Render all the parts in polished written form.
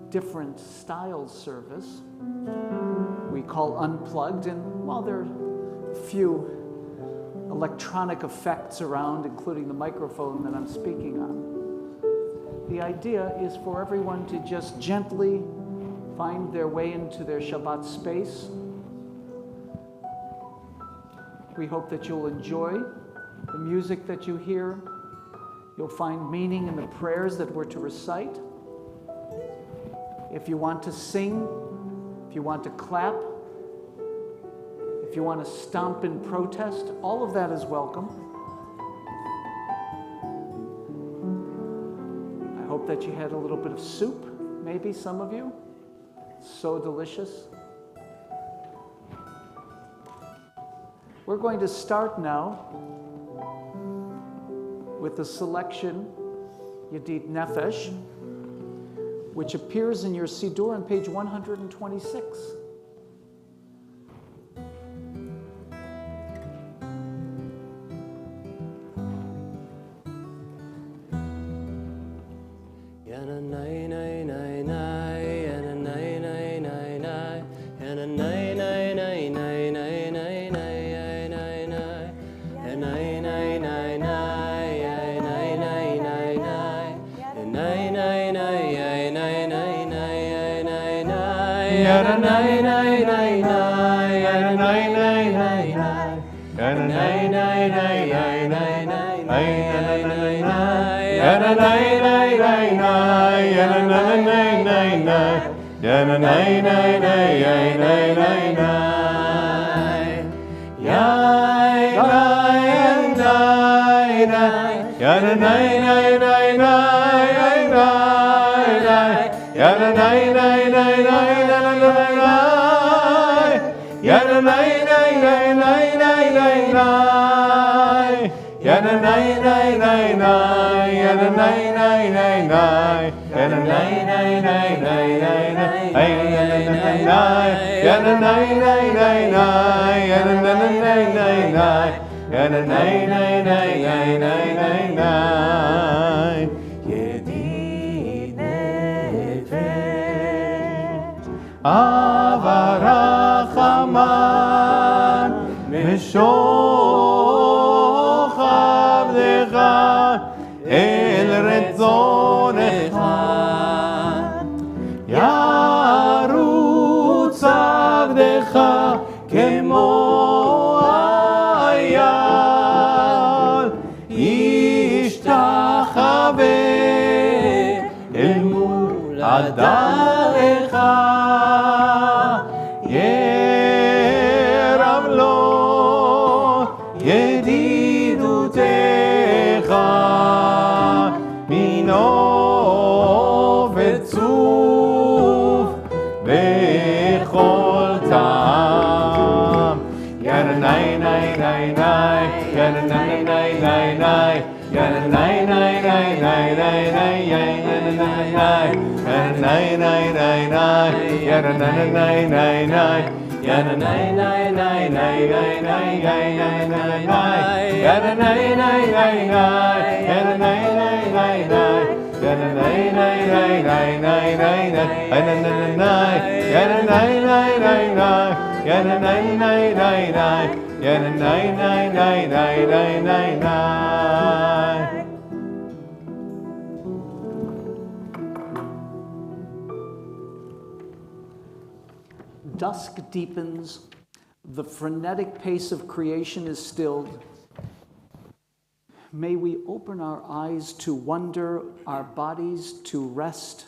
different style service we call Unplugged, and while there are a few electronic effects around, including the microphone that I'm speaking on, the idea is for everyone to just gently find their way into their Shabbat space. We hope that you'll enjoy the music that you hear. You'll find meaning in the prayers that we're to recite. If you want to sing, if you want to clap, if you want to stomp in protest, all of that is welcome. I hope that you had a little bit of soup, maybe some of you. So delicious. We're going to start now with the selection Yedid Nefesh, which appears in your Siddur on page 126. Dusk deepens, the frenetic pace of creation is stilled. May we open our eyes to wonder, our bodies to rest,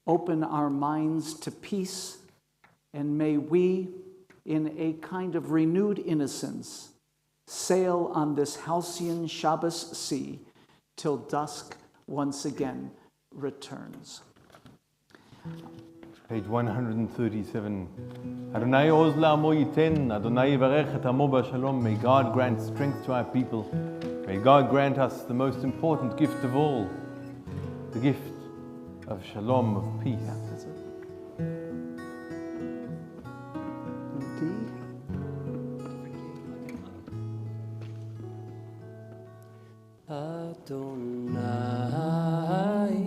open our minds to peace, and may we, in a kind of renewed innocence, sail on this halcyon Shabbos sea till dusk once again returns. Page 137. Adonai oz la'amo yiten, Adonai yivarech et amo b'shalom. May God grant strength to our people. May God grant us the most important gift of all, the gift of shalom, of peace. Yeah, that's it. Indeed. Adonai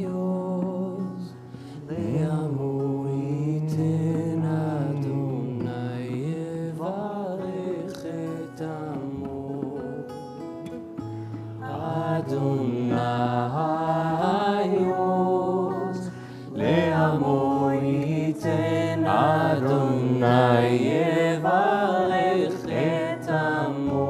oz le'amo עמו ייתן, אדוני יברך את עמו.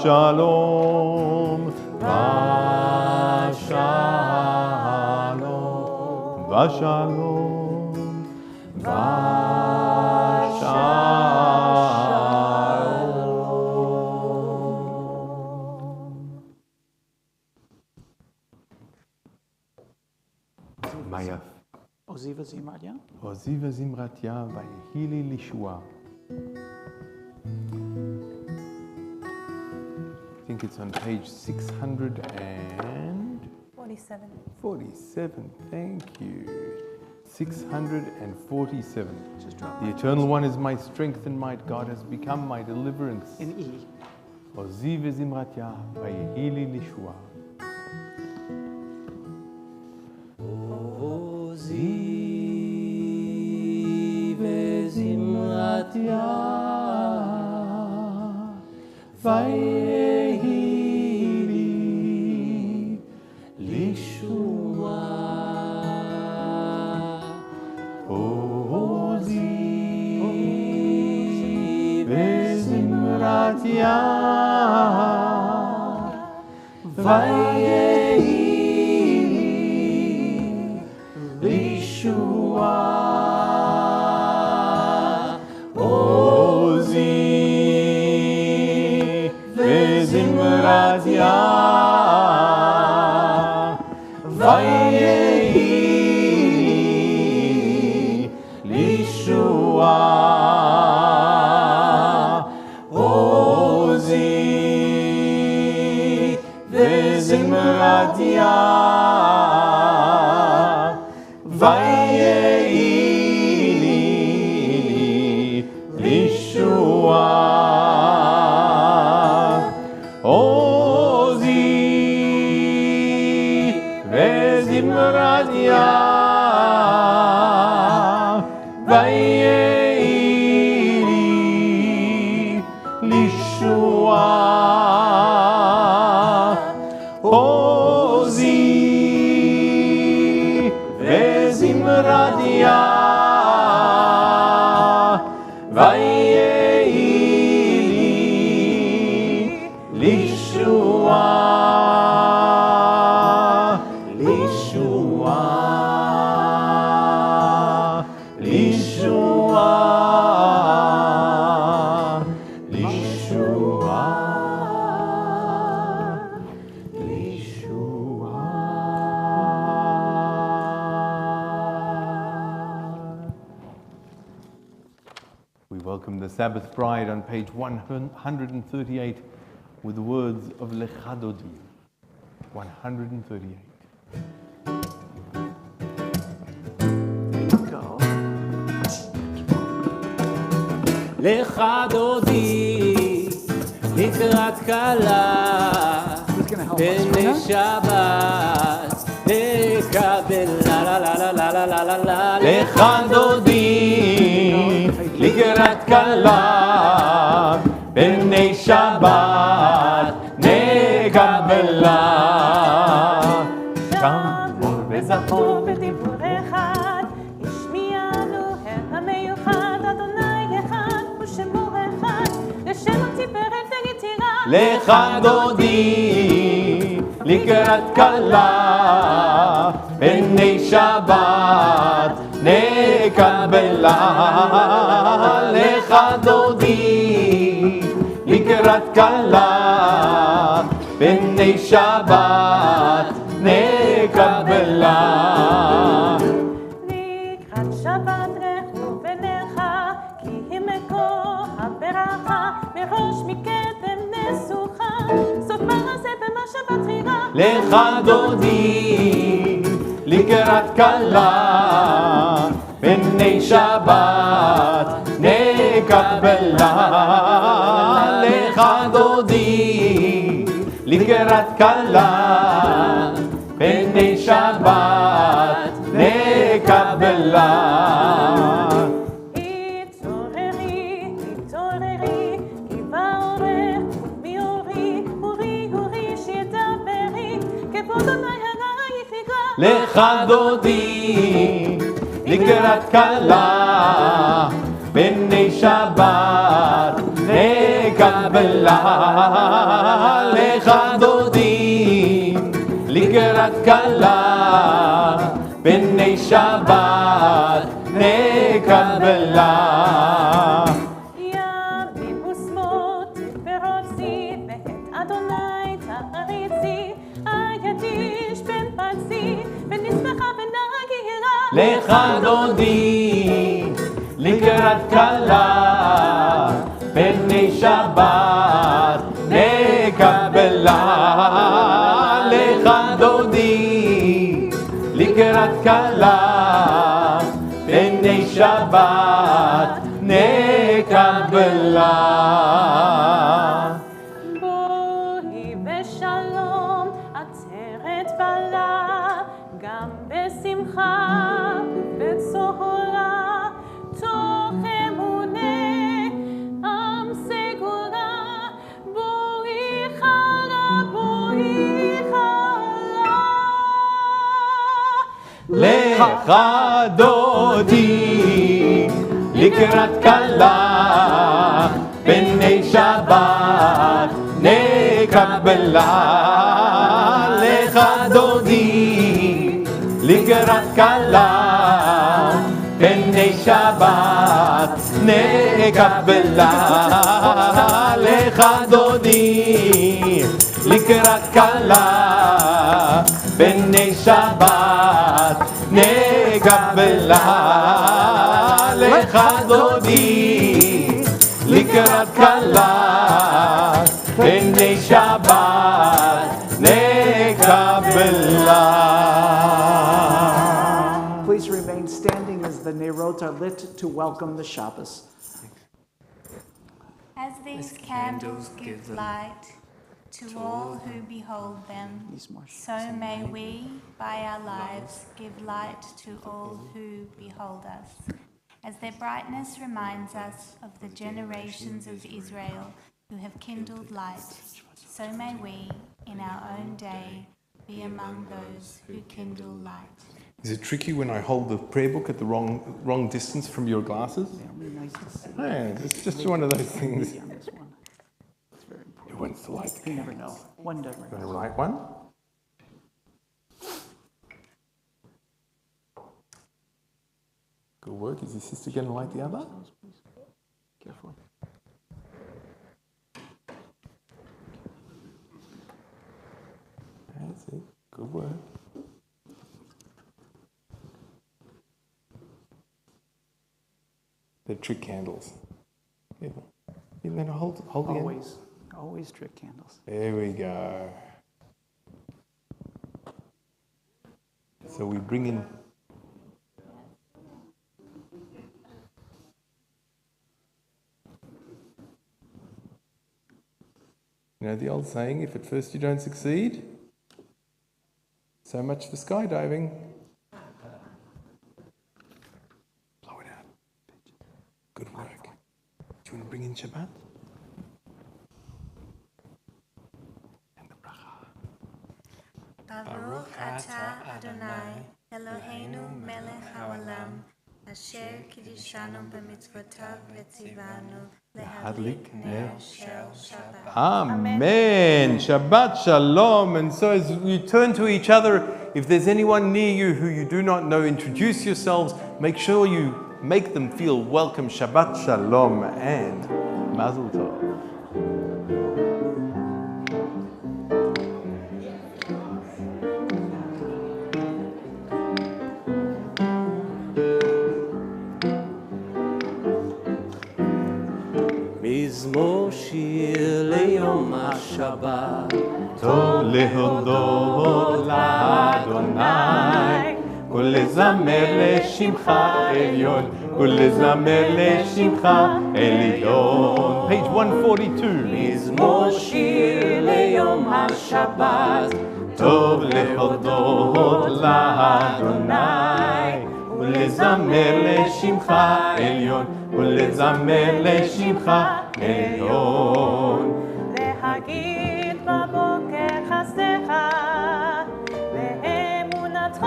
Shalom, Vashalom, Mayaf. Oziva Zimratya. Oziva Zimratya Vayehili Lishua. I think it's on page 647. Thank you. 647. Just drop The it. Eternal One is my strength and might. God has become my deliverance. In E. Oziv Zimratya Vayehili Lishua. Oziv Zimratya Vayehili Lishua. Oziv Zimratya Vayehili Lishua. Zimratya Vayehili Lishua. Oziv Zimratya Vayehili Lishua. Zimratya Vayehili Lishua. Oziv Zimratya Vayehili Lishua. We welcome the Sabbath bride on page 138 with the words of Lecha Dodi. 138. There you go. Lecha Dodi לקראת כלה Who's going to help us? בני Rena? שבת לקבל לה לה לה לה לה לה לה לה לה לך דודי לקראת כלה בני שבת נקבלה. שמור וזכור בדיבור אחד, השמיענו המיוחד, אדוני אחד ושמו אחד, לשם תפארת ויצירה. לך דודי לקראת כלה, פני שבת נקבלה. לך דודי לקראת כלה, פני שבת נקבלה. לקראת שבת לכו ונלכה, כי היא מקור הברכה, מראש מכתם נסוכה, סוף מעשה במחשבה תחילה. לך דודי לקראת כלה, פני שבת נקבלה. לך דודי לקראת כלה, פני שבת נקבלה. התעוררי, התעוררי, כי בעורך מאורי, אורי שידברי, כבוד אדוני הרייך נגלה. לך דודי לקראת כלה, פני שבת נקבלה. לך דודי לקראת כלה, פני שבת נקבלה. יביאו שמות ורוצי, בעת אדוני תעריצי, הידיש בן פרצי, ונשמחה ונגירה. לך דודי לקראת כלה, פני שבת נקבלה. לך דודי לקראת כלה, פני שבת נקבלה. בואי בשלום, עצרת בלה, גם בשמחה ובצהרה, תוך אמונה, עם סגורה, בואי חלה, בואי חלה. לך דודי לקראת כלה, פני שבת נקבלה. לך דודי לקראת כלה, פני שבת נקבלה. לך דודי לקראת כלה, פני שבת נקבלה. לך דודי לקראת כלה, פני שבת נקבלה. Please remain standing as the Nerot are lit to welcome the Shabbos. As these candles give light to all who behold them, so may we, by our lives, give light to all who behold us. As their brightness reminds us of the generations of Israel who have kindled light, so may we, in our own day, be among those who kindle light. Is it tricky when I hold the prayer book at the wrong distance from your glasses? Nice to see Yeah, it's just one of those things. you on this one. It's very important. Who wants to light the You never candles? know. One never Want to knows. light one? Good work. Is your sister going to light the other? Careful. That's it. Good work. They're trick candles. Careful. You're going to hold the end. Always trick candles. There we go. So we bring in. You know the old saying, if at first you don't succeed, so much for skydiving. Blow it out. Good work. Do you want to bring in Shabbat? And the bracha. Baruch atah Adonai, Eloheinu melech haolam, asher kiddushanu b'mitzvotav v'tzivanu lehadlik ner shel Shabbat. Amen. Shabbat Shalom. And so as you turn to each other, if there's anyone near you who you do not know, introduce yourselves. Make sure you make them feel welcome. Shabbat Shalom and Mazel Tov. מזמור שיר ליום השבת, טוב להודות לאדוני, ולזמר לשמך עליון, ולזמר לשמך עליון. Page 142. מזמור שיר ליום השבת, טוב להודות לאדוני, ולזמר לשמך עליון, ולזמר לשמך עליון. להגיד בבוקר חסדך, ואמונתך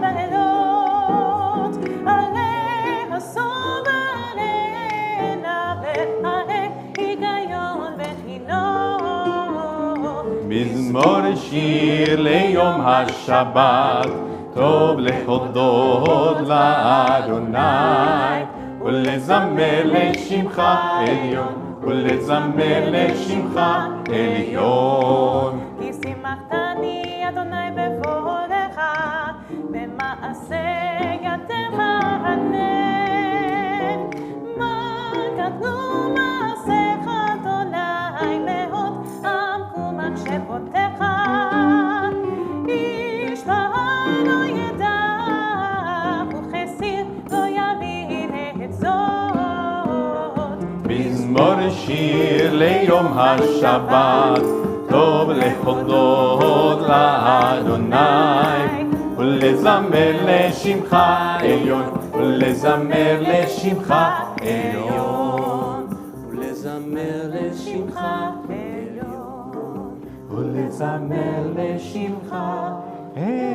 באלות, עלי הסוב עלינה, ועלי היגיון וחינוך. מזמור שיר ליום השבת, טוב להודות לאדוני, ולזמר לשמך עליון, ולזמר לשמך עליון. כי שימחתני אדוני בפועלך, במעשה ידיך ענן. מה קטנו מעשיך אדוני, מאוד עמקו מחשבותיך. איש בעל לא ידע, וכסיר לא יבין את זאת. מזמור שיר ליום השבת, טוב להודות לאדוני, ולזמר לשמך עליון, ולזמר לשמך עליון, ולזמר לשמך עליון. ולזמר לשמך עליון.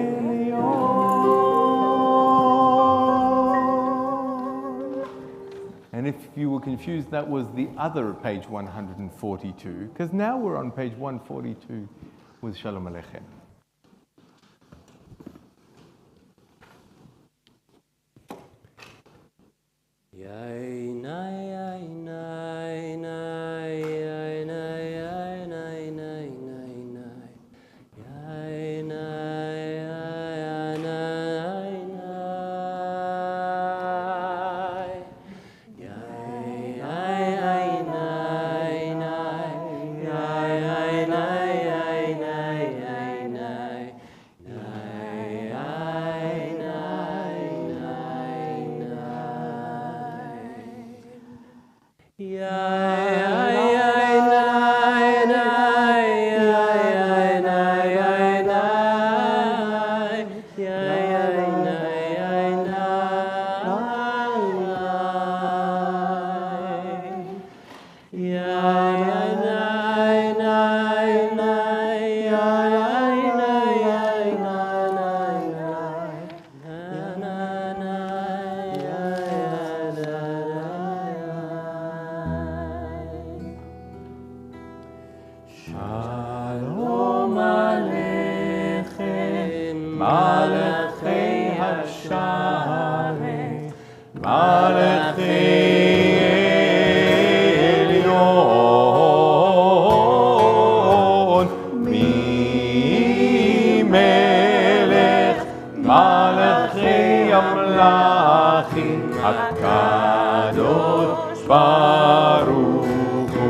And if you were confused, that was the other page 142, because now we're on page 142 with Shalom Aleichem. Shalom Aleichem, Malachei Hashalem, Malachei Elyon, Mi-Melech, Malachei Amlachim, HaKadosh Baruch Hu.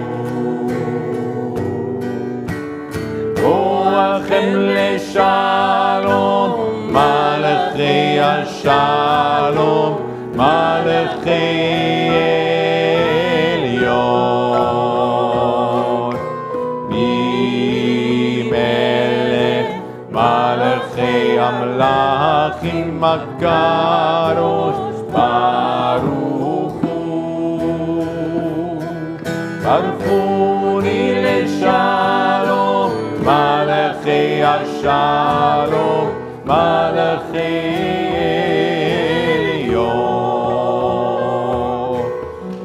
Boachem leshalom, Malachei Hashalom, Malachei Elyon, Mi-Melech, Malachei Amlachim, HaKadosh Baruch Hu. Baruchuni leshalom, Malachei השלום, מלאכי עליון.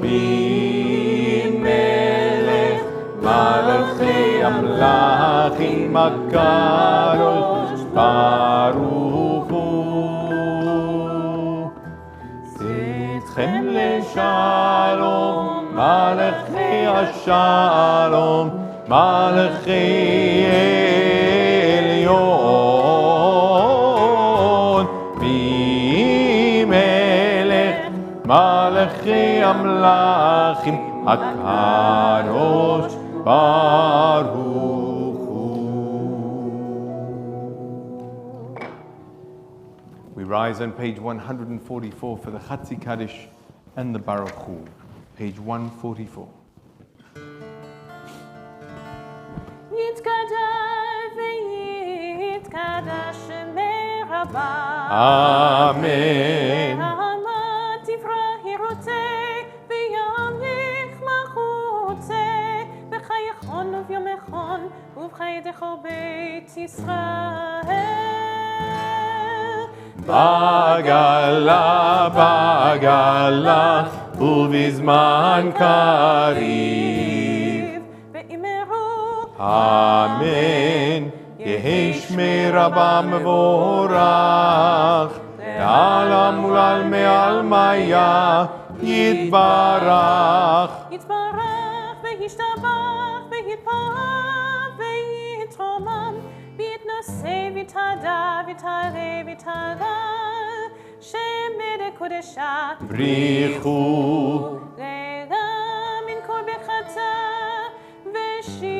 בי מלך, מלאכי המלכים הקדוש ברוך הוא. צאתכם לשלום, מלאכי השלום, מלאכי עליון. בי מלך, מלאכי המלכים הקדוש ברוך הוא. We rise on page 144 for the Chatzi Kaddish and the Baruch Hu. Page 144. יתקדש ויתקדש שמי רבה. Amen. העמד תברהירותי וימליך מלכותי בחייכון וביומכון ובחיידך בית ישראל. בגלה, בגלה, ובזמן קריב. ואמרו אמן. יהי שמי רבה מבורך, לעלם ולעלמי עלמיה יתברך. יתברך וישתבח ויתפאר ויתרומם ויתנשא ויתהדר ויתעלה ויתהלל שמי לקודשה בריחו לילה מן כל בחצה ושירתה.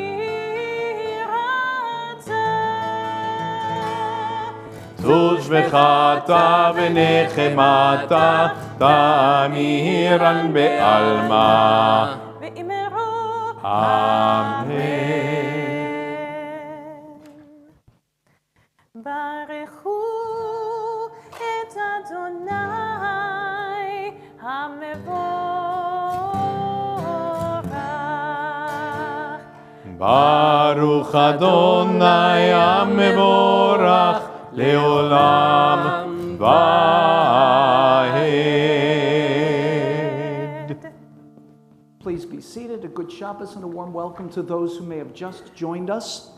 תוש וחטא ונחמתה תמירן בעלמה. ואמרו אמן. ברכו את אדוני המבורך. ברוך אדוני המבורך לעולם ועד. Please be seated. A good Shabbos and a warm welcome to those who may have just joined us.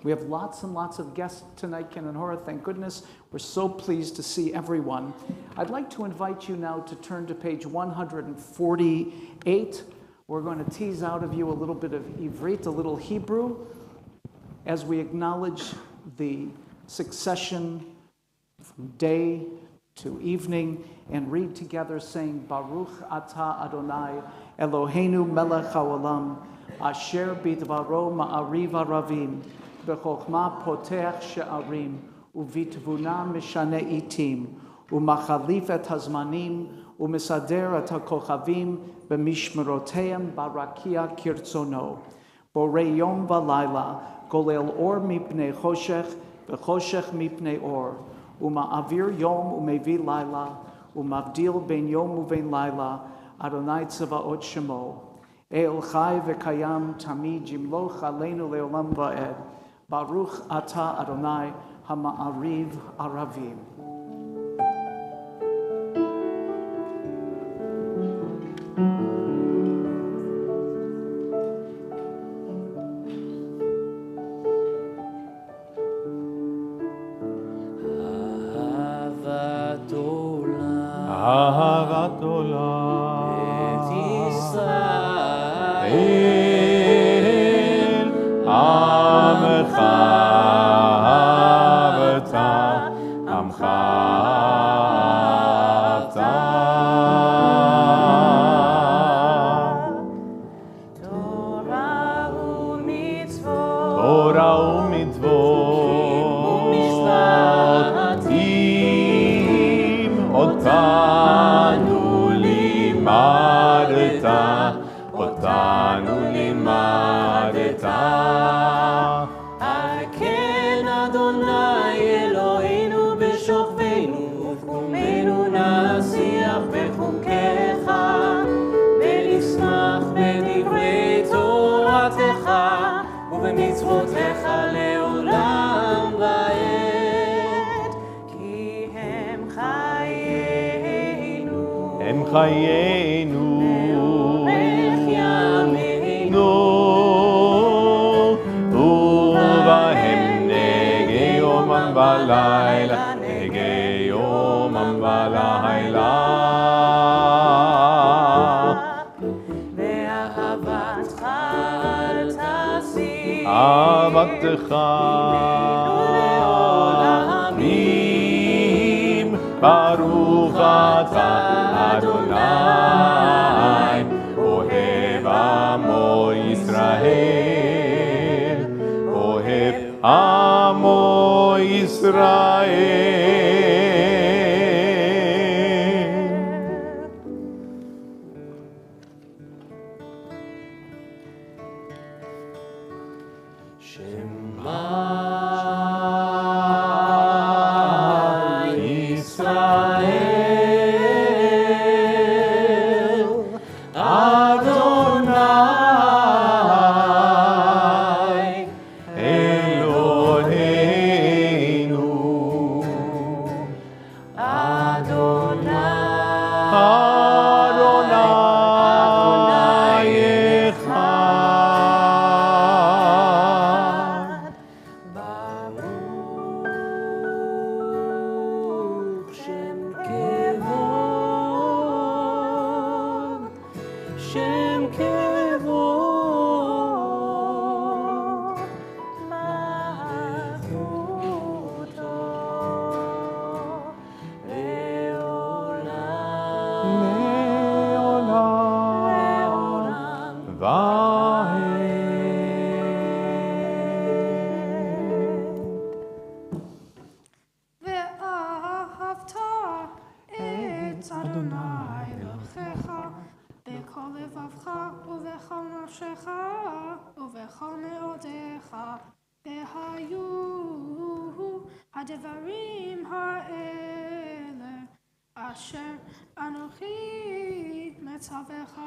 We have lots and lots of guests tonight, Ken and Hora, thank goodness. We're so pleased to see everyone. I'd like to invite you now to turn to page 148. We're going to tease out of you a little bit of Ivrit, a little Hebrew, as we acknowledge the succession from day to evening and read together saying, Baruch Atah Adonai Eloheinu melech haolam asher bidvaro ma'ariv aravim b'chokhmah potech she'arim uvitvuna mishane itim umachalif et hazmanim umisader et hakochavim b'mishmeroteim barakia kirtzono borei yom v'layla golel or mipnei choshech v'choshech mipnei or uma'avir yom umevi layla umavdil ben yom uven layla Adonai Tzavaot Shemo El Chai v'Kayam Tamid Jimloch Aleinu Leolam Va'ed Baruch Ata Adonai Hama'ariv Aravim. אהבת עולם ישראל עמך אהבת עמך אהבת תורה ומצוות תורה ומצוות ומשפטים אותנו לימדת אותנו לימדת על כן אדוני אלוהינו בשוכבנו ובקומנו נשיח בחוקיך ונשמח בדברי תורתך ובמצוותיך לעולם חיינו לאורך ימינו ובהם נגי יומם ולילה נגי יומם ולילה ואהבתך אל תסיק אהבתך עמים ברוך אתה אדוני אוהב עמו ישראל אוהב עמו ישראל הדברים האלה אשר אנוכי מצווך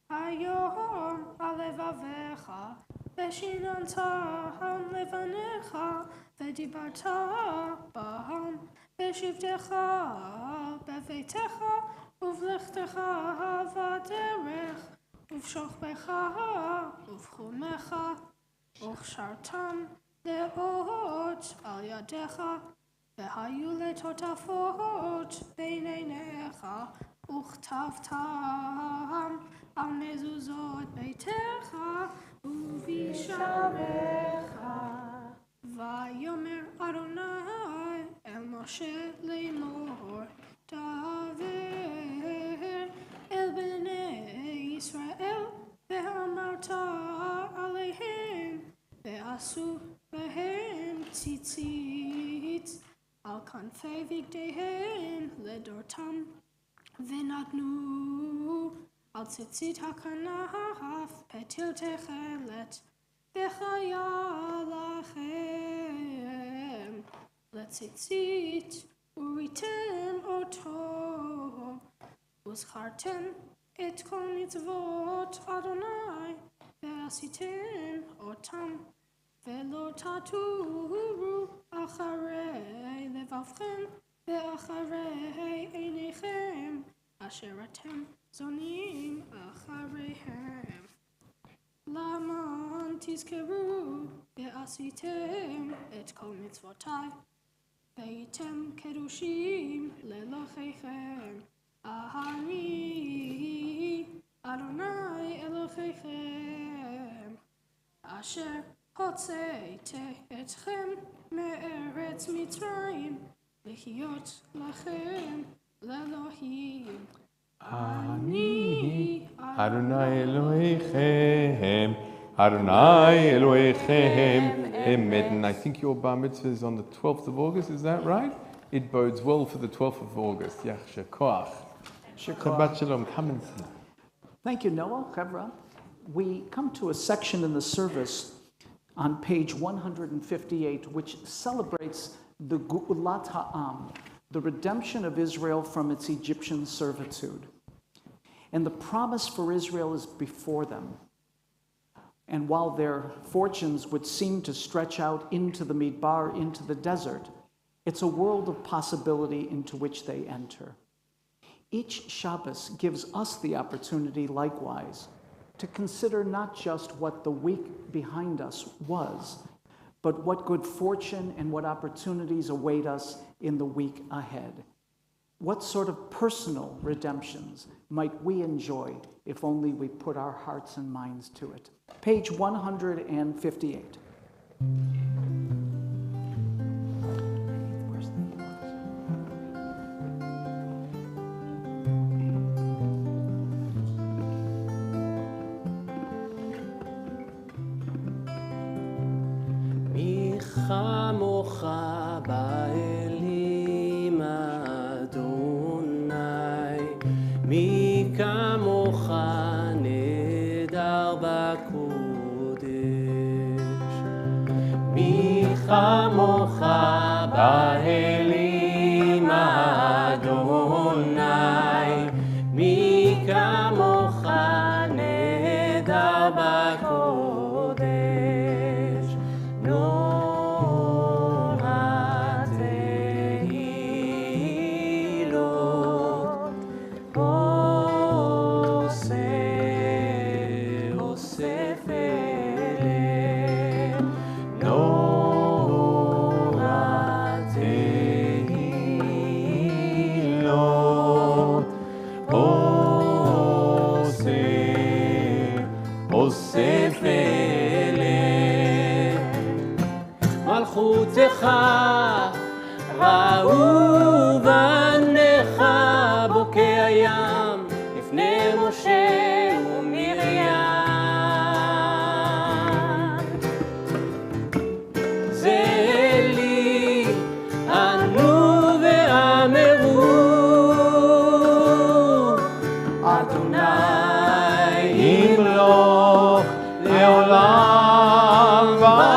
היום על לבביך ושיננת לבניך ודיברת בהם בשבתך בביתך ובלכתך בדרך ובשוכבך ובחומך וכשרתם לאות על ידיך והיו לטוטפות בין עיניך וכתבתם על מזוזות ביתך ובשעריך ויאמר אדוני אל משה לאמור דבר אל בני ישראל ואמרת עליהם ועשו בהם ציצית על כנפי בגדיהם לדורתם ונתנו על ציצית הכנף פתיל תכלת וחיה לכם לציצית וריתם אותו וזכרתם את כל מצוות אדוני ועשיתם אותם ולא תטורו אחרי לבבכם ואחרי עיניכם אשר אתם זונים אחריהם. למען תזכרו ועשיתם את כל מצוותיי והייתם קדושים לאלוהיכם. אני אדוני אלוהיכם אשר הוצאתי אתכם מארץ מצרים להיות לכם לאלוהים. אני אדוני אלוהיכם, אדוני אלוהיכם, Emet. And I think your bar mitzvah is on the 12th of August, is that right? It bodes well for the 12th of August. Yachshe koach. Shabbat shalom. Come and see. Thank you, Noah, Chevra. We come to a section in the service on page 158, which celebrates the Gu'ulat Ha'am, the redemption of Israel from its Egyptian servitude. And the promise for Israel is before them. And while their fortunes would seem to stretch out into the Midbar, into the desert, it's a world of possibility into which they enter. Each Shabbos gives us the opportunity likewise to consider not just what the week behind us was, but what good fortune and what opportunities await us in the week ahead. What sort of personal redemptions might we enjoy if only we put our hearts and minds to it? Page 158. חמוך באלים אדוני, מי כמוך נהדר בקודש. מי כמוך באלים אדוני, מי כמוך נהדר בקודש. מלכותך ראו בניך בוקע ים לפני משה ומרים. זה לי ענו ואמרו אדוני ימלוך לעולם ועד.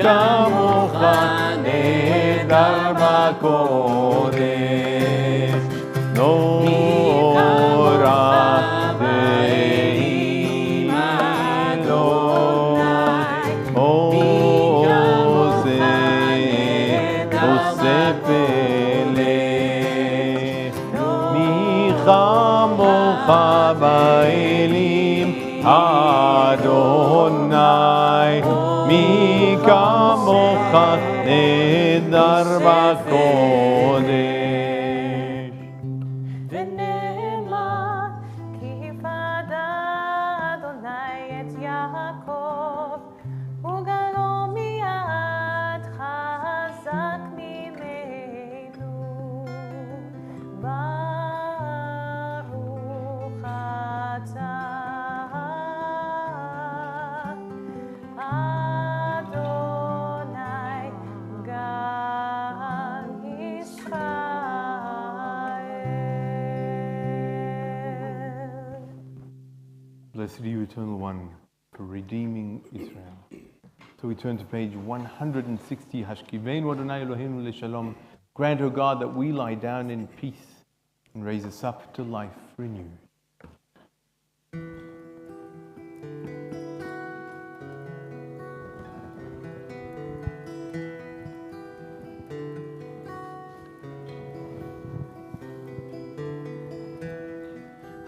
כמוך נהדר בקודש, נורא ואילון, עושה פלא. מי כמוך באלים אדוני, מי כמוך נהדר בקודש. ונאמר כי הפדה אדוני את יעקב וגלו מיד חזק ממנו. ברוך אתה Blessed are you, Eternal One, for redeeming Israel. So we turn to page 160. Hashkiveinu Adonai Eloheinu leShalom. Grant, O God, that we lie down in peace and raise us up to life renewed.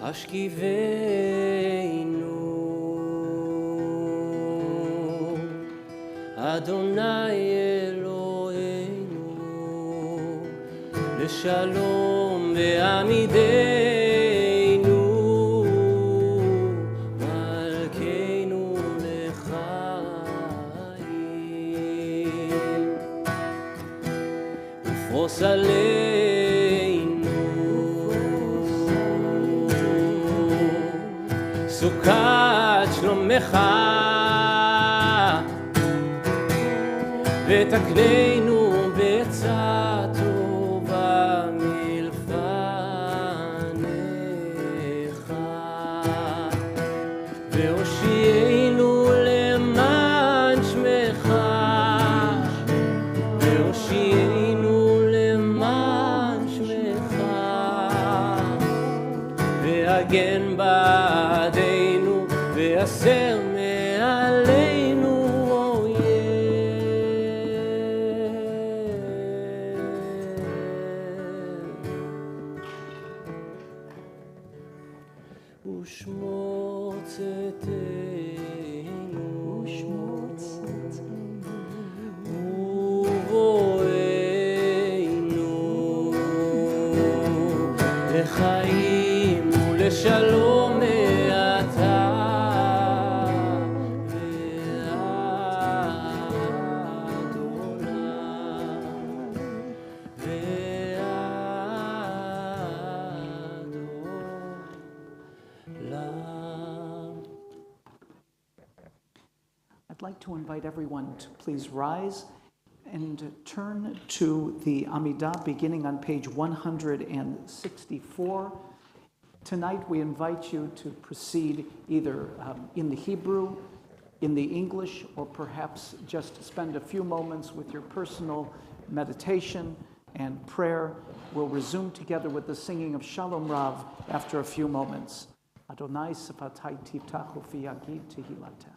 השכיבנו אדוני אלוהינו לשלום בעמידנו מלכנו לחיים ופרוס סוכת שלומך ותקננו בעצה טובה מלפניך והושיענו למען שמך והושיענו למען לחיים ולשלום מעתה ועד עולם ועד עולם. I'd like to invite everyone to please rise and turn to the Amidah beginning on page 164. Tonight we invite you to proceed either in the Hebrew, in the English, or perhaps just spend a few moments with your personal meditation and prayer. We'll resume together with the singing of Shalom Rav after a few moments. Adonai Sifatai Tiftachu Fi Yagid Tehilatech.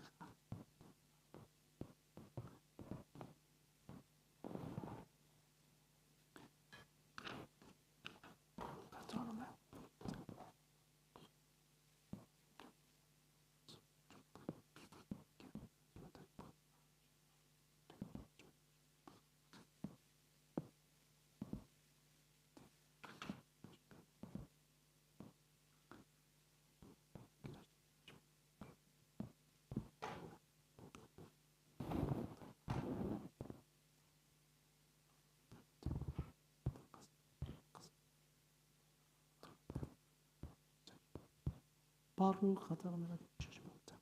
Baruch atah Melech Sheshbata.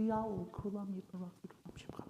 Ya'u kulam yiparach v'kulam shibcha.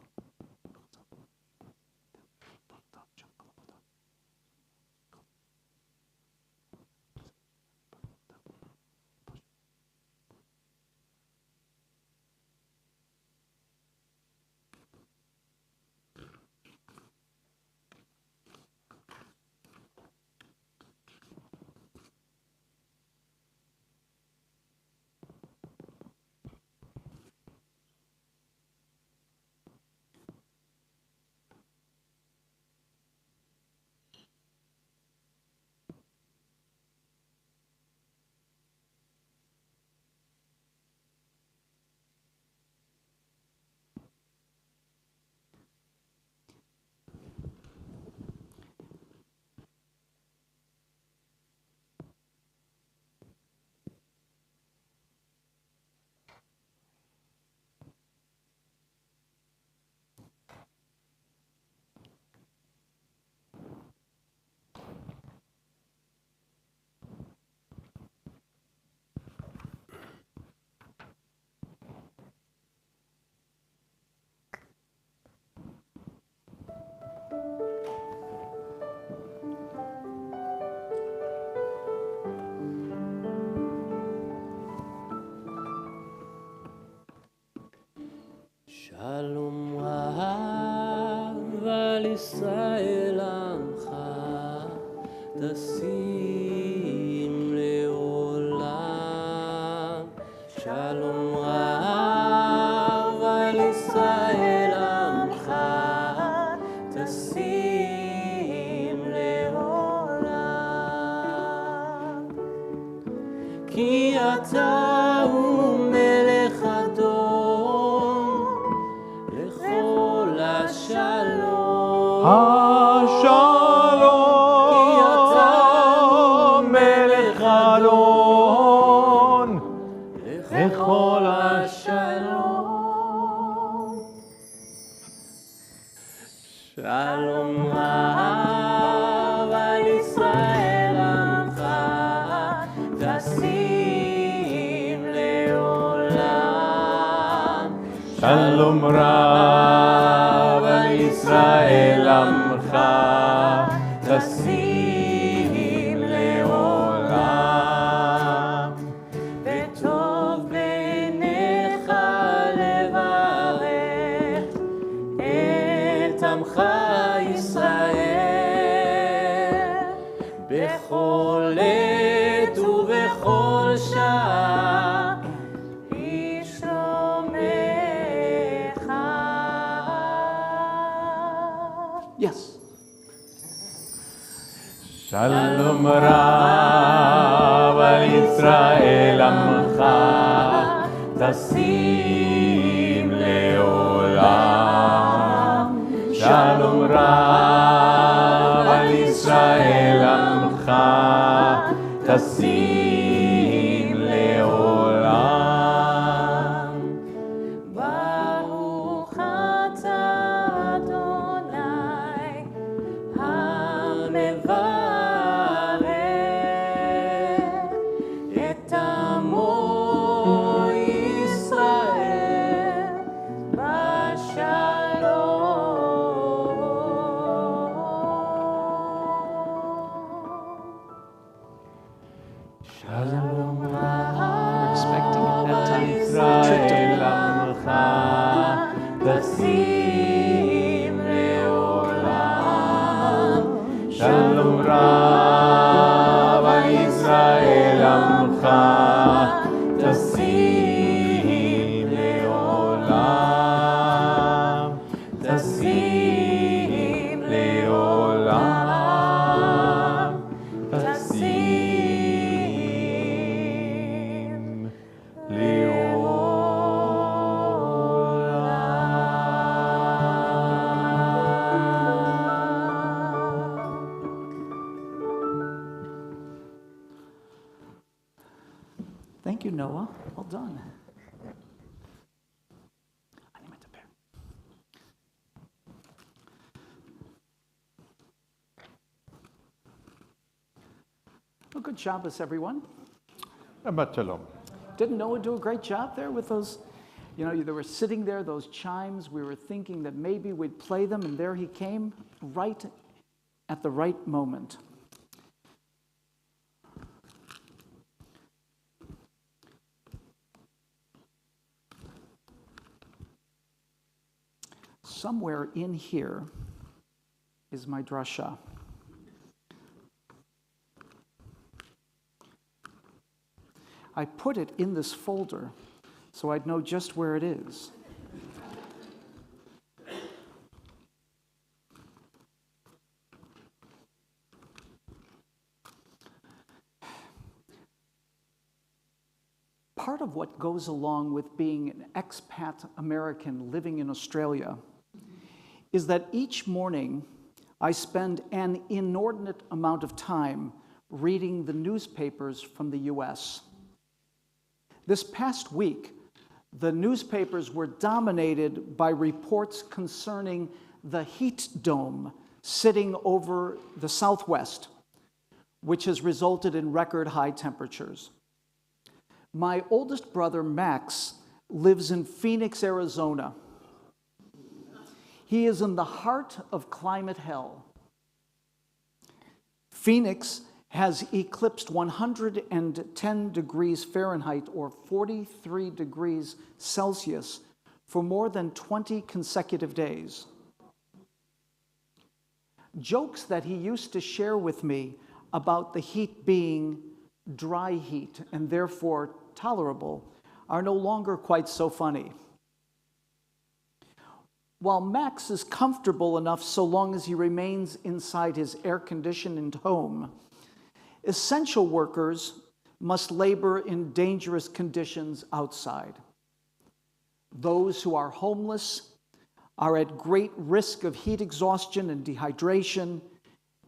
שלום רב על ישראל עמך, תשים לעולם. שלום רב על ישראל עמך, תשים לעולם. כי אתה הוא מלך אדום לכל השלום. השלום, כי אתה מלך אדון לכל השלום. שלום רב על ישראל עמך, תשים לעולם. שלום רב על ישראל עמך, תשים לעולם. וטוב בעיניך לברך את עמך ישראל בכל עת ובכל שעה בשלומך. Yes. שלום רב על ישראל עמך תשים לעולם. שלום רב על ישראל עמך תשים לעולם. ברוך אתה אדוני המברך את עמו ישראל בשלום. שלום Expecting at that time. ישראל עמך תשים לעולם. שלום רב על ישראל עמך תשים לעולם. תשים לעולם. תשים Thank you, Noah. Well done. אני מדבר. Well, good Shabbos, everyone. Shabbat shalom. Didn't Noah do a great job there with those? You know, they were sitting there, those chimes. We were thinking that maybe we'd play them, and there he came right at the right moment. Somewhere in here is my drasha. I put it in this folder so I'd know just where it is. Part of what goes along with being an expat American living in Australia is that each morning I spend an inordinate amount of time reading the newspapers from the US. This past week, the newspapers were dominated by reports concerning the heat dome sitting over the Southwest, which has resulted in record high temperatures. My oldest brother, Max, lives in Phoenix, Arizona. He is in the heart of climate hell. Phoenix has eclipsed 110 degrees Fahrenheit or 43 degrees Celsius for more than 20 consecutive days. Jokes that he used to share with me about the heat being dry heat and therefore tolerable are no longer quite so funny. While Max is comfortable enough so long as he remains inside his air-conditioned home, essential workers must labor in dangerous conditions outside. Those who are homeless are at great risk of heat exhaustion and dehydration,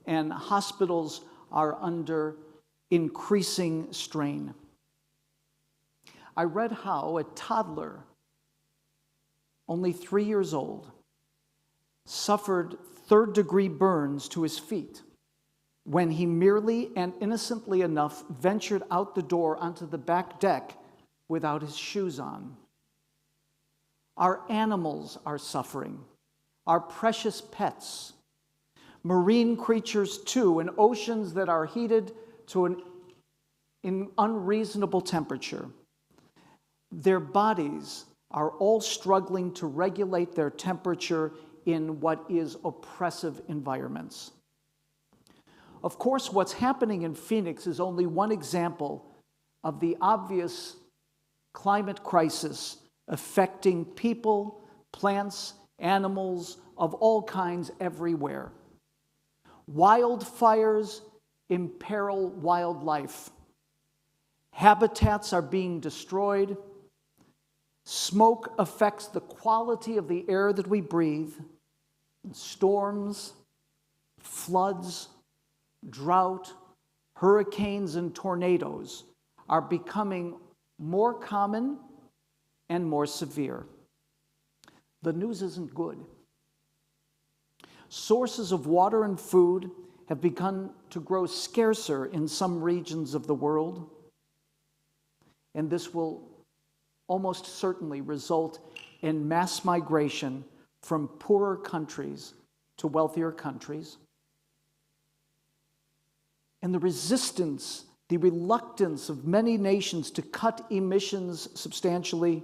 and hospitals are under increasing strain. I read how a toddler, only 3 years old, suffered third-degree burns to his feet when he merely and innocently enough ventured out the door onto the back deck without his shoes on. Our animals are suffering, our precious pets, marine creatures too, and oceans that are heated to an unreasonable temperature. Their bodies are all struggling to regulate their temperature in what is oppressive environments. Of course, what's happening in Phoenix is only one example of the obvious climate crisis affecting people, plants, animals of all kinds everywhere. Wildfires imperil wildlife. Habitats are being destroyed. Smoke affects the quality of the air that we breathe. Storms, floods, drought, hurricanes, and tornadoes are becoming more common and more severe. The news isn't good. Sources of water and food have begun to grow scarcer in some regions of the world, and this will almost certainly result in mass migration from poorer countries to wealthier countries. And the resistance, the reluctance of many nations to cut emissions substantially,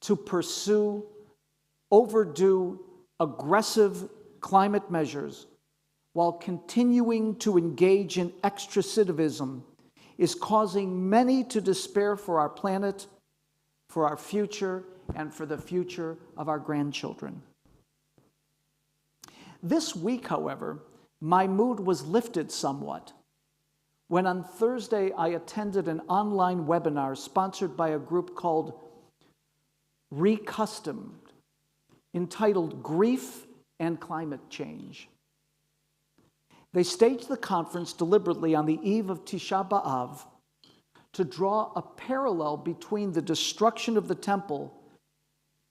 to pursue overdue, aggressive climate measures while continuing to engage in extracitivism is causing many to despair for our planet, for our future, and for the future of our grandchildren. This week, however, my mood was lifted somewhat when on Thursday I attended an online webinar sponsored by a group called Recustomed, entitled Grief and Climate Change. They staged the conference deliberately on the eve of Tisha B'Av to draw a parallel between the destruction of the temple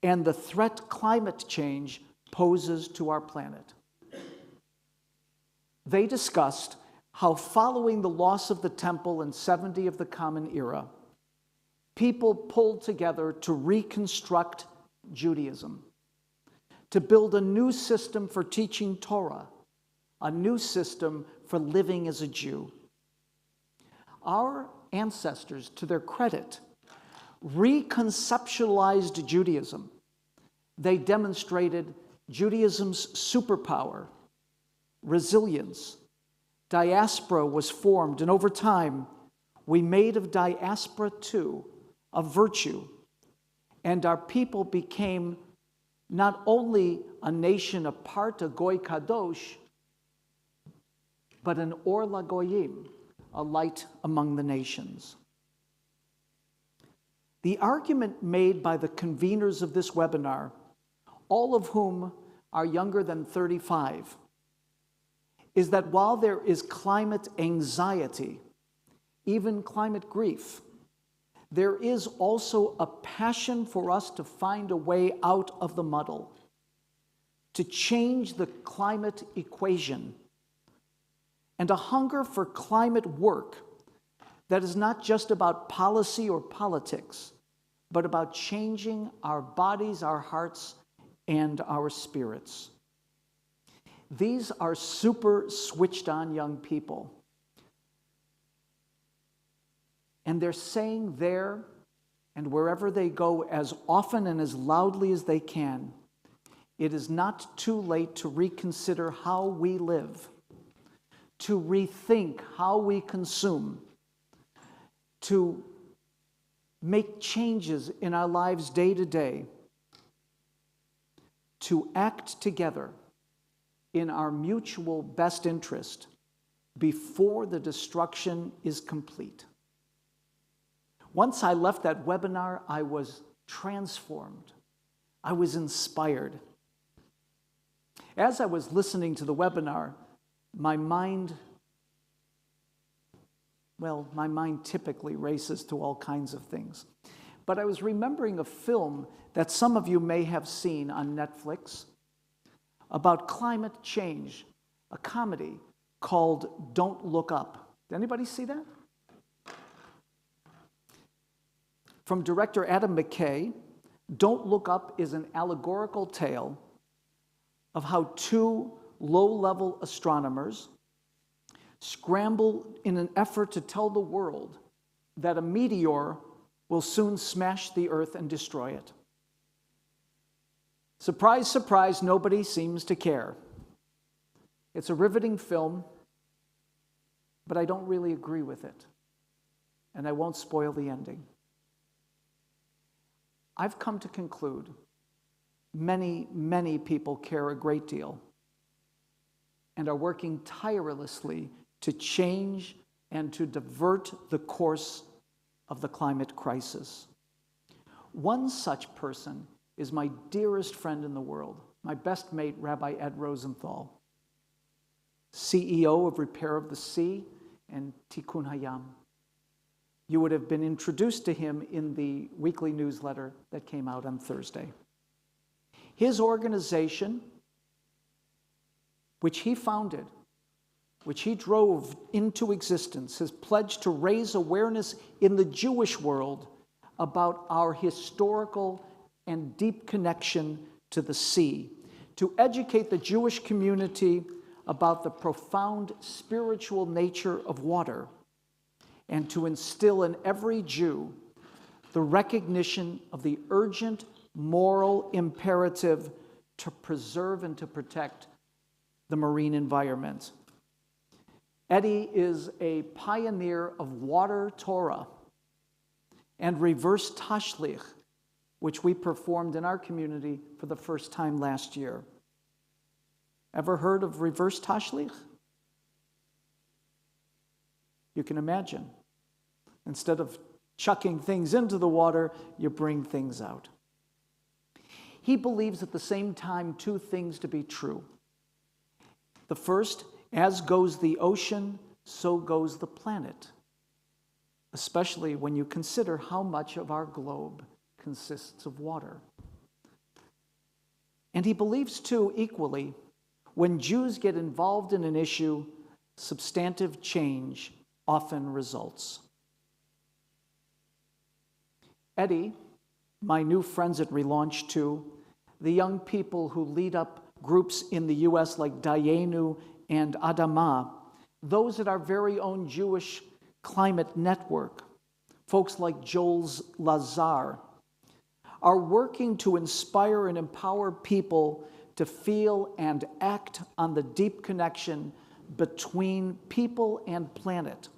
and the threat climate change poses to our planet. They discussed how following the loss of the temple in 70 of the Common Era, people pulled together to reconstruct Judaism, to build a new system for teaching Torah, a new system for living as a Jew. Our ancestors, to their credit, reconceptualized Judaism. They demonstrated Judaism's superpower, resilience. Diaspora was formed, and over time, we made of diaspora too a virtue, and our people became not only a nation apart, a Goy Kadosh, but an Or LaGoyim, a light among the nations. The argument made by the conveners of this webinar, all of whom are younger than 35, is that while there is climate anxiety, even climate grief, there is also a passion for us to find a way out of the muddle, to change the climate equation, and a hunger for climate work that is not just about policy or politics, but about changing our bodies, our hearts, and our spirits. These are super switched on young people. And they're saying there and wherever they go as often and as loudly as they can, it is not too late to reconsider how we live, to rethink how we consume, to make changes in our lives day to day, to act together in our mutual best interest before the destruction is complete. Once I left that webinar, I was transformed. I was inspired. As I was listening to the webinar, my mind typically races to all kinds of things. But I was remembering a film that some of you may have seen on Netflix about climate change, a comedy called Don't Look Up. Did anybody see that? From director Adam McKay, Don't Look Up is an allegorical tale of how two low-level astronomers scramble in an effort to tell the world that a meteor will soon smash the Earth and destroy it. Surprise, surprise, nobody seems to care. It's a riveting film, but I don't really agree with it, and I won't spoil the ending. I've come to conclude many, many people care a great deal and are working tirelessly to change and to divert the course of the climate crisis. One such person is my dearest friend in the world, my best mate, Rabbi Ed Rosenthal, CEO of Repair of the Sea and Tikkun Hayam. You would have been introduced to him in the weekly newsletter that came out on Thursday. His organization, which he founded, which he drove into existence, has pledged to raise awareness in the Jewish world about our historical and deep connection to the sea, to educate the Jewish community about the profound spiritual nature of water, and to instill in every Jew the recognition of the urgent moral imperative to preserve and to protect the marine environment. Eddie is a pioneer of water Torah and reverse tashlich, which we performed in our community for the first time last year. Ever heard of reverse tashlich? You can imagine. Instead of chucking things into the water, you bring things out. He believes at the same time two things to be true. The first, as goes the ocean, so goes the planet, especially when you consider how much of our globe consists of water. And he believes, too, equally, when Jews get involved in an issue, substantive change often results. Eddie, my new friends at Relaunch 2, the young people who lead up groups in the U.S. like Dayenu and Adama, those at our very own Jewish climate network, folks like Joel Lazar, are working to inspire and empower people to feel and act on the deep connection between people and planet,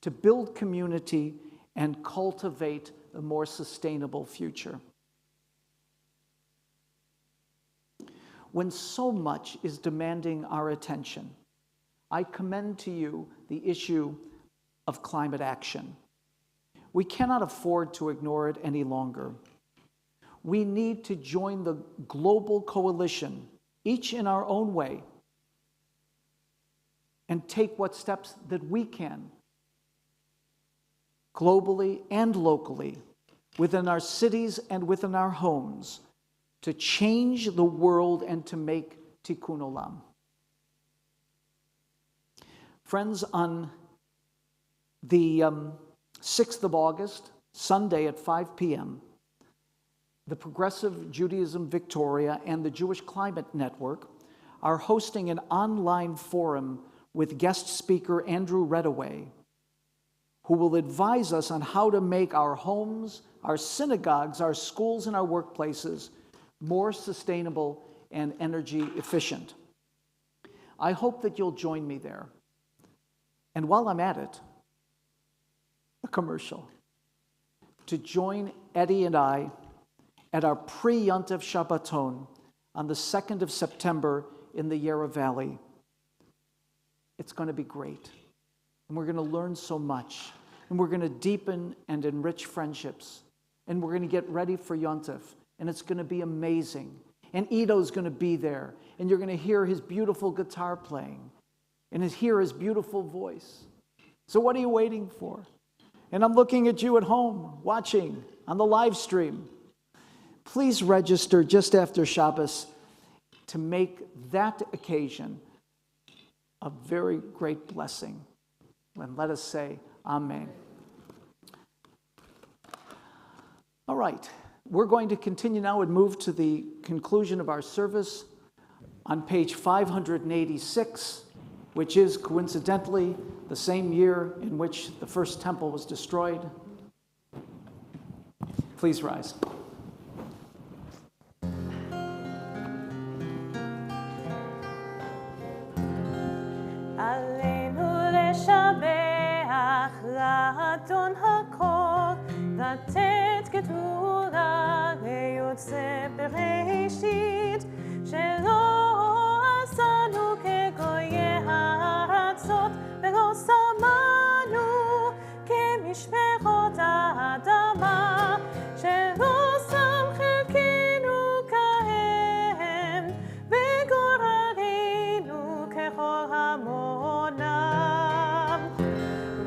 to build community and cultivate a more sustainable future. When so much is demanding our attention, I commend to you the issue of climate action. We cannot afford to ignore it any longer. We need to join the global coalition, each in our own way, and take what steps that we can, globally and locally, within our cities and within our homes, to change the world and to make tikkun olam. Friends, on the 6th of August, Sunday at 5 p.m., the Progressive Judaism Victoria and the Jewish Climate Network are hosting an online forum with guest speaker Andrew Reddaway, who will advise us on how to make our homes, our synagogues, our schools, and our workplaces more sustainable and energy efficient. I hope that you'll join me there. And while I'm at it, a commercial, to join Eddie and I at our pre-Yontif Shabbaton on the 2nd of September in the Yarra Valley. It's going to be great. And we're going to learn so much. And we're going to deepen and enrich friendships. And we're going to get ready for Yontif. And it's going to be amazing. And Ido's going to be there. And you're going to hear his beautiful guitar playing. And hear his beautiful voice. So what are you waiting for? And I'm looking at you at home, watching on the live stream. Please register just after Shabbos to make that occasion a very great blessing. And let us say, Amen. All right, we're going to continue now and move to the conclusion of our service on page 586, which is coincidentally the same year in which the first temple was destroyed. Please rise. לאדון הכל, לתת גדולה ליוצא בראשית, שלא עשנו כגויי הארצות, ולא שמנו כמשפחות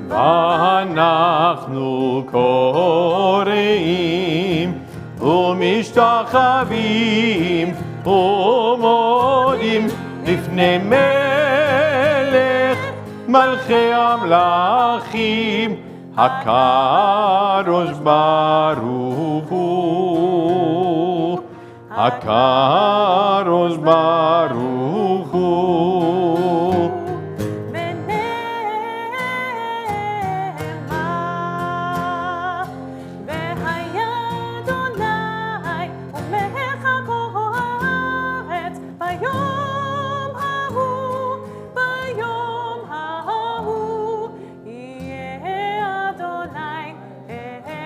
ואנחנו קוראים ומשתחווים ומודים לפני מלך מלכי המלכים הקדוש ברוך הוא הקדוש ברוך הוא ונאמר והיה אדוני ומלך כל הארץ ביום ההוא יהיה אדוני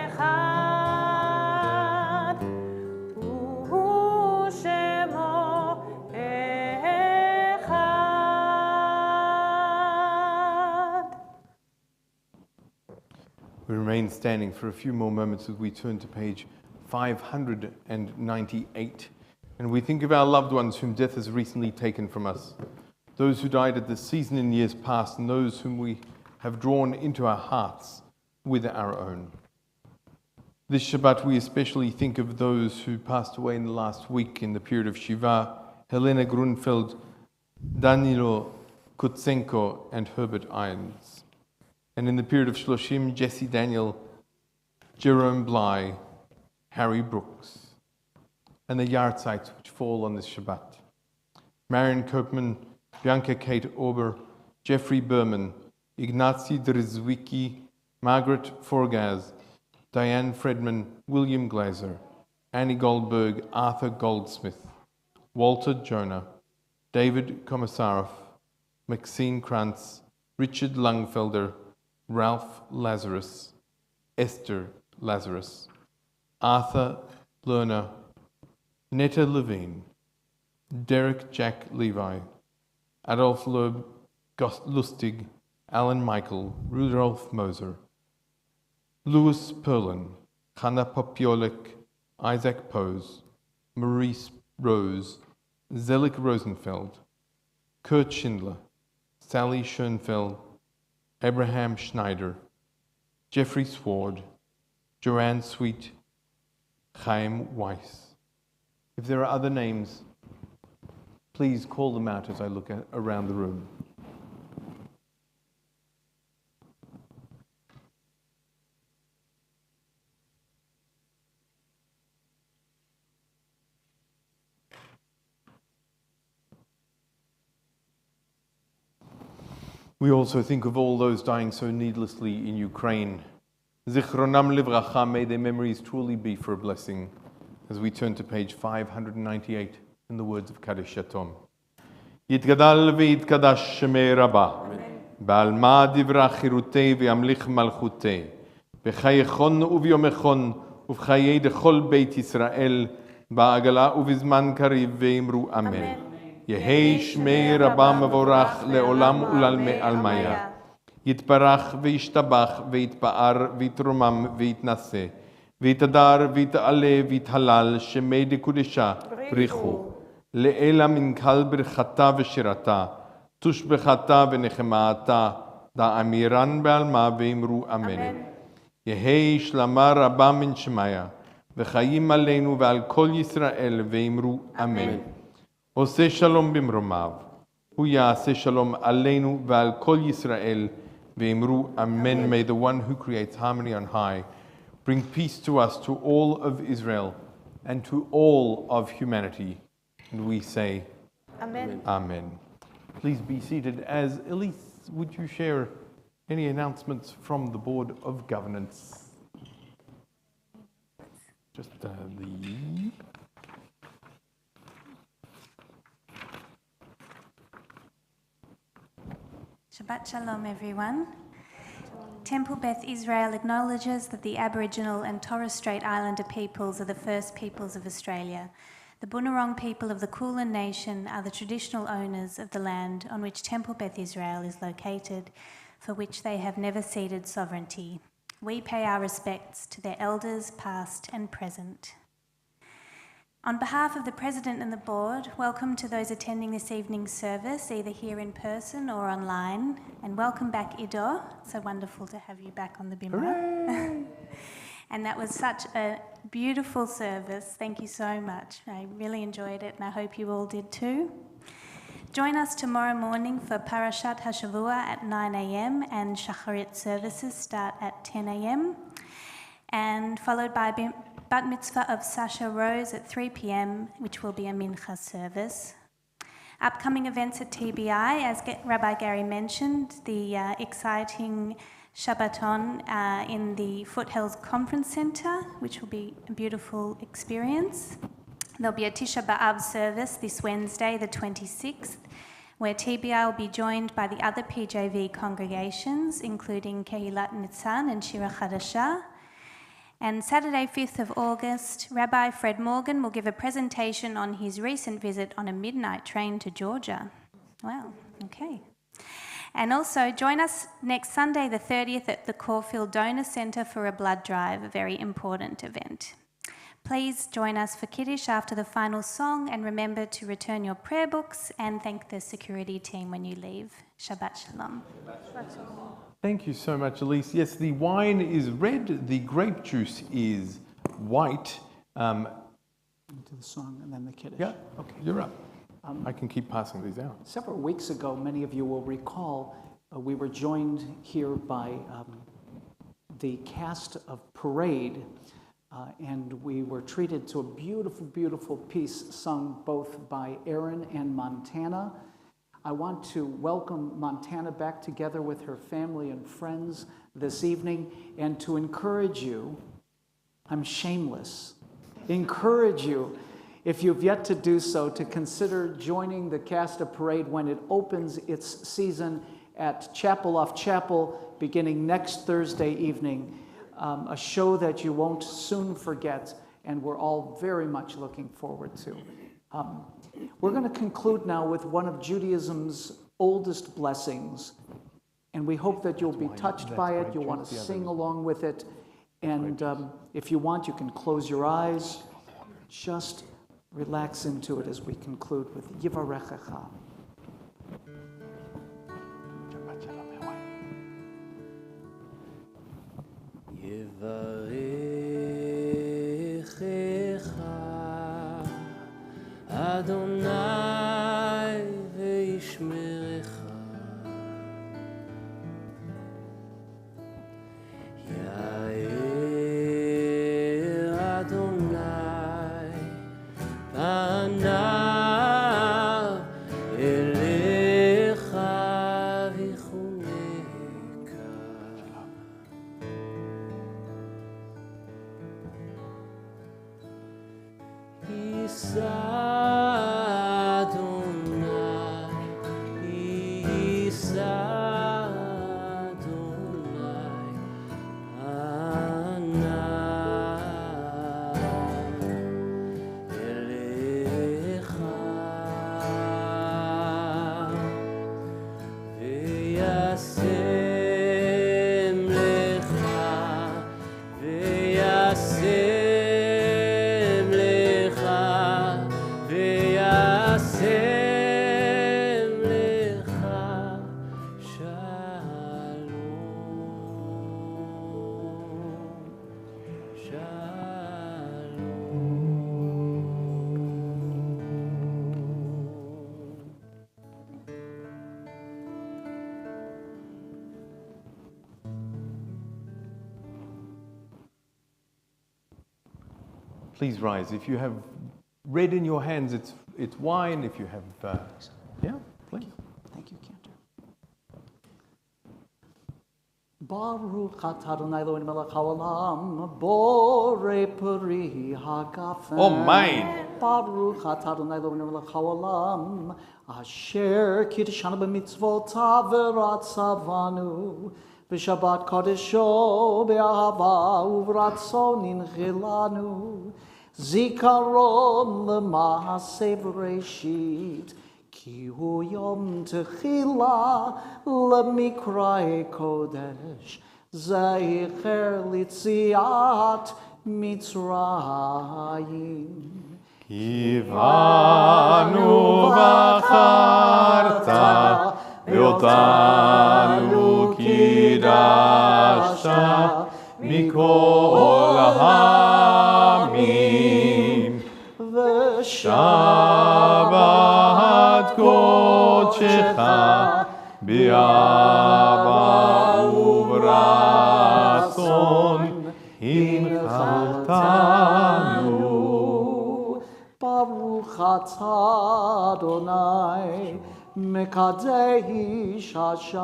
אחד ושמו אחד. We remain standing for a few more moments as we turn to page 598 and we think of our loved ones whom death has recently taken from us, those who died at this season in years past and those whom we have drawn into our hearts with our own. This Shabbat we especially think of those who passed away in the last week in the period of Shiva, Helena Grunfeld, Danilo Kutsenko and Herbert Irons. And in the period of Shloshim, Jesse Daniel, Jerome Bly, Harry Brooks. And the yahrzeits which fall on this Shabbat. Marion Koopman, Bianca Kate Ober, Jeffrey Berman, Ignacy Drzwicki, Margaret Forgaz, Diane Fredman, William Glazer, Annie Goldberg, Arthur Goldsmith, Walter Jonah, David Komisarov, Maxine Krantz, Richard Lungfelder, Ralph Lazarus, Esther Lazarus, Arthur Lerner, Netta Levine, Derek Jack Levi, Adolf Loeb Lustig, Alan Michael, Rudolf Moser, Louis Perlin, Hanna Popiolik, Isaac Pose, Maurice Rose, Zelik Rosenfeld, Kurt Schindler, Sally Schoenfeld, Abraham Schneider, Jeffrey Sword, Joanne Sweet, Chaim Weiss. If there are other names, please call them out as I look around the room. We also think of all those dying so needlessly in Ukraine. Zichronam livracha, may their memories truly be for a blessing. As we turn to page 598 in the words of Kaddish Yatom. Yitgadal v'yitkadash shemei rabba, ba'alma divra chirutei v'yamlich malchutei, b'chayechon uvyomechon uv'chayei dechol beit Yisrael, ba'agala uvizman kariv ve'imru amen. Yehei shmei rabba mevorach le'olam ulalme almaya. Yitbarach v'yishtabach v'yitba'ar v'yitromam v'yitnaseh. ויתהדר ויתעלה ויתהלל שמי דקודשה בריחו לאלה מנכ"ל ברכתה ושירתה תושבחתה ונחמתה דאמירן בעלמה ואמרו אמן יהי שלמה רבה מן שמיה וחיים עלינו ועל כל ישראל ואמרו אמן עושה שלום במרומיו הוא יעשה שלום עלינו ועל כל ישראל ואמרו אמן. May the one who creates harmony on high bring peace to us, to all of Israel, and to all of humanity. And we say, Amen. Amen. Please be seated. As Elise, would you share any announcements from the Board of Governance? Just the... Shabbat Shalom, everyone. Temple Beth Israel acknowledges that the Aboriginal and Torres Strait Islander peoples are the first peoples of Australia. The Bunurong people of the Kulin Nation are the traditional owners of the land on which Temple Beth Israel is located, for which they have never ceded sovereignty. We pay our respects to their elders, past and present. On behalf of the President and the Board, welcome to those attending this evening's service, either here in person or online. And welcome back, Ido. So wonderful to have you back on the bimah. And that was such a beautiful service. Thank you so much. I really enjoyed it, and I hope you all did too. Join us tomorrow morning for Parashat HaShavua at 9 a.m. and Shacharit services start at 10 a.m. and followed by Bat Mitzvah of Sasha Rose at 3 p.m., which will be a Mincha service. Upcoming events at TBI, as Rabbi Gary mentioned, the exciting Shabbaton in the Foothills Conference Centre, which will be a beautiful experience. There'll be a Tisha B'Av service this Wednesday, the 26th, where TBI will be joined by the other PJV congregations, including Kehilat Nitzan and Shira Chadashah. And Saturday, 5th of August, Rabbi Fred Morgan will give a presentation on his recent visit on a midnight train to Georgia. Wow, okay. And also join us next Sunday, the 30th, at the Caulfield Donor Centre for a blood drive, a very important event. Please join us for Kiddush after the final song, and remember to return your prayer books and thank the security team when you leave. Shabbat Shalom. Thank you so much, Elise. Yes, the wine is red, the grape juice is white. Into the song and then the Kiddush. Yeah, Okay. you're up. I can keep passing these out. Several weeks ago, many of you will recall, we were joined here by the cast of Parade, and we were treated to a beautiful, beautiful piece sung both by Aaron and Montana. I want to welcome Montana back together with her family and friends this evening, and to encourage you, I'm shameless, encourage you, if you've yet to do so, to consider joining the cast of Parade when it opens its season at Chapel Off Chapel beginning next Thursday evening. A show that you won't soon forget, and we're all very much looking forward to. We're going to conclude now with one of Judaism's oldest blessings, and we hope that you'll be touched by it. You'll want to sing along with it, and if you want, you can close your eyes. Just relax into it as we conclude with Yivarechecha. יברכך אדוני וישמרך יאר אדוני פניו אליך ויחונך Please rise. If you have red in your hands, it's wine. If you have, yeah, please. Thank you, Cantor. Baruch atah Adonai Eloheinu melech haolam, borei peri hagafen. Amen. Baruch atah Adonai Eloheinu melech haolam, asher kiddushanu b'mitzvotav v'ratzavanu, v'shabbat kodesho be'ahava uv'ratzon inchilanu, zikaron l'maaseh b'reshit, ki hu yom techila l'mikra'e kodesh, zecher litziat Mitzrayim. Kivanu v'acharta ve'otanu kidashta mikol ha'amim v'shabat kodshecha bi'ava u'v'ratzon hinchaltanu. Baruch atah Adonai, Mekadesh HaShabbat.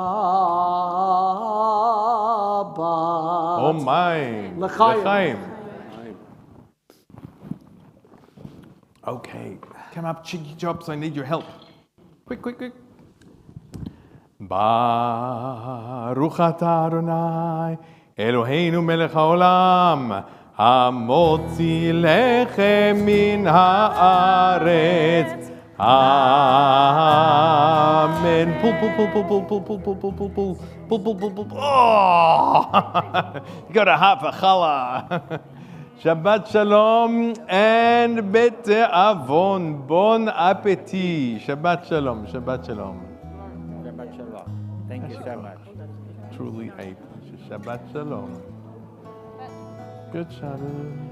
Oh my. L'chaim. Okay, come up, cheeky jobs. I need your help. Quick, quick, quick. Baruch atah Adonai, Eloheinu melech haolam, hamotzi lechem min haaretz. Amen. Pull. Oh! You got a half a challah. Shabbat shalom and bete avon. Bon appetit. Shabbat shalom. Shabbat shalom. Thank you so much. Truly a Shabbat shalom. Good Shabbos.